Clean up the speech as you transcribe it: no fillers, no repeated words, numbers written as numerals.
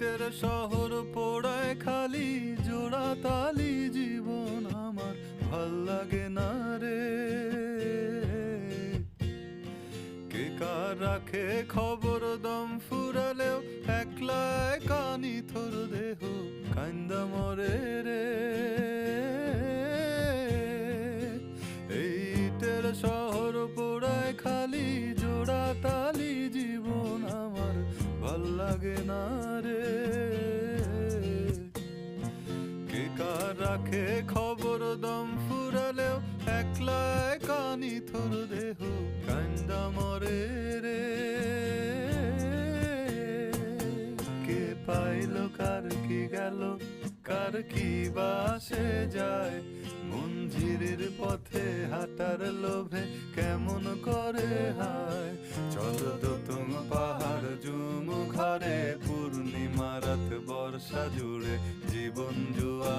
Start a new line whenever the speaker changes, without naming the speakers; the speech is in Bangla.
ইটের শহর পোড়ায় খালি জোড়া তালি জীবন আমার ভাল লাগে না রে। কে কার রাখে খবর দম ফুরালেও একলা কানি থর দেহ কান্দা মরে রে। এই ইটের শহর পোড়ায় খালি জোড়া তালি জীবন আমার ভাল লাগে না রে। কে কার রাখে খবর দম ফুরালেও একলা কানি থর দেহ কান্দা মরে রে। কে পাইল কার কি গেল কার কি বাসে যায়, মঞ্জিরের পথে হাঁটার লোভে কেমন করে হায়। চলো দোতম পাহাড় জুমু ঘরে পূর্ণিমা রাত বর্ষা জুড়ে জীবন জুয়া।